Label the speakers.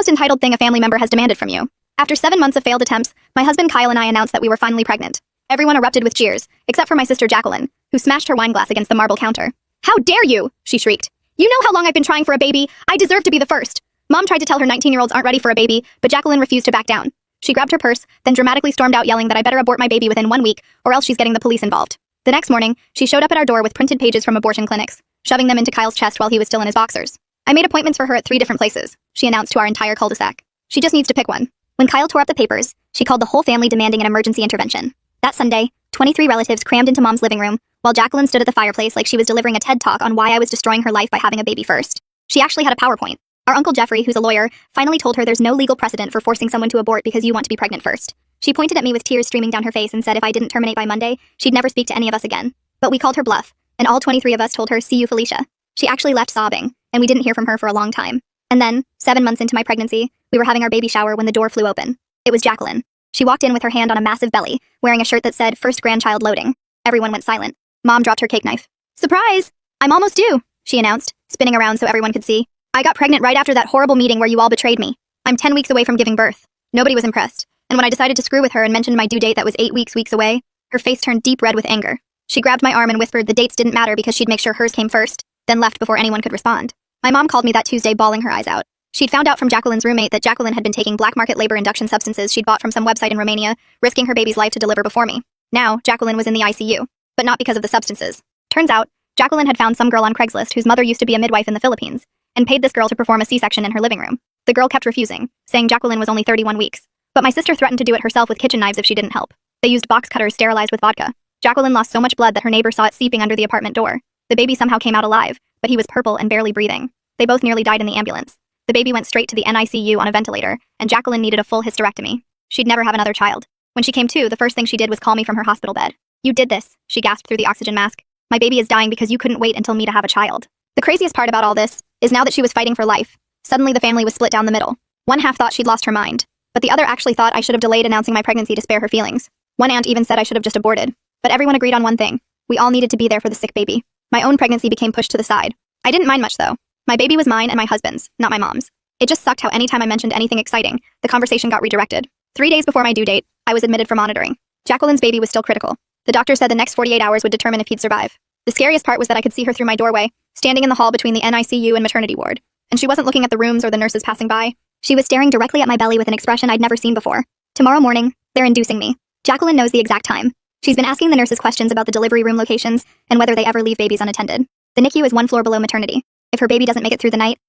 Speaker 1: most entitled thing a family member has demanded from you. After 7 months of failed attempts, my husband Kyle and I announced that we were finally pregnant. Everyone erupted with cheers, except for my sister Jacqueline, who smashed her wine glass against the marble counter. "How dare you!" she shrieked. "You know how long I've been trying for a baby? I deserve to be the first." Mom tried to tell her 19-year-olds aren't ready for a baby, but Jacqueline refused to back down. She grabbed her purse, then dramatically stormed out yelling that I better abort my baby within 1 week, or else she's getting the police involved. The next morning, she showed up at our door with printed pages from abortion clinics, shoving them into Kyle's chest while he was still in his boxers. "I made appointments for her at 3 different places," she announced to our entire cul-de-sac. "She just needs to pick one." When Kyle tore up the papers, she called the whole family demanding an emergency intervention. That Sunday, 23 relatives crammed into Mom's living room, while Jacqueline stood at the fireplace like she was delivering a TED Talk on why I was destroying her life by having a baby first. She actually had a PowerPoint. Our Uncle Jeffrey, who's a lawyer, finally told her there's no legal precedent for forcing someone to abort because you want to be pregnant first. She pointed at me with tears streaming down her face and said if I didn't terminate by Monday, she'd never speak to any of us again. But we called her bluff, and all 23 of us told her, "See you, Felicia." She actually left sobbing, and we didn't hear from her for a long time. And then, 7 months into my pregnancy, we were having our baby shower when the door flew open. It was Jacqueline. She walked in with her hand on a massive belly, wearing a shirt that said, "First grandchild loading." Everyone went silent. Mom dropped her cake knife. "Surprise! I'm almost due," she announced, spinning around so everyone could see. "I got pregnant right after that horrible meeting where you all betrayed me. I'm 10 weeks away from giving birth." Nobody was impressed, and when I decided to screw with her and mentioned my due date that was 8 weeks away, her face turned deep red with anger. She grabbed my arm and whispered the dates didn't matter because she'd make sure hers came first, then left before anyone could respond. My mom called me that Tuesday bawling her eyes out. She'd found out from Jacqueline's roommate that Jacqueline had been taking black market labor induction substances she'd bought from some website in Romania, risking her baby's life to deliver before me. Now, Jacqueline was in the ICU, but not because of the substances. Turns out, Jacqueline had found some girl on Craigslist whose mother used to be a midwife in the Philippines, and paid this girl to perform a C-section in her living room. The girl kept refusing, saying Jacqueline was only 31 weeks. But my sister threatened to do it herself with kitchen knives if she didn't help. They used box cutters sterilized with vodka. Jacqueline lost so much blood that her neighbor saw it seeping under the apartment door. The baby somehow came out alive, but he was purple and barely breathing. They both nearly died in the ambulance. The baby went straight to the NICU on a ventilator, and Jacqueline needed a full hysterectomy. She'd never have another child. When she came to, the first thing she did was call me from her hospital bed. "You did this," she gasped through the oxygen mask. "My baby is dying because you couldn't wait until me to have a child." The craziest part about all this is now that she was fighting for life, suddenly the family was split down the middle. One half thought she'd lost her mind, but the other actually thought I should have delayed announcing my pregnancy to spare her feelings. One aunt even said I should have just aborted. But everyone agreed on one thing. We all needed to be there for the sick baby. My own pregnancy became pushed to the side. I didn't mind much though. My baby was mine and my husband's, not my mom's. It just sucked how anytime I mentioned anything exciting, the conversation got redirected. 3 days before my due date, I was admitted for monitoring. Jacqueline's baby was still critical. The doctor said the next 48 hours would determine if he'd survive. The scariest part was that I could see her through my doorway, standing in the hall between the NICU and maternity ward. And she wasn't looking at the rooms or the nurses passing by. She was staring directly at my belly with an expression I'd never seen before. "Tomorrow morning, they're inducing me." Jacqueline knows the exact time. She's been asking the nurses questions about the delivery room locations and whether they ever leave babies unattended. The NICU is 1 floor below maternity. If her baby doesn't make it through the night,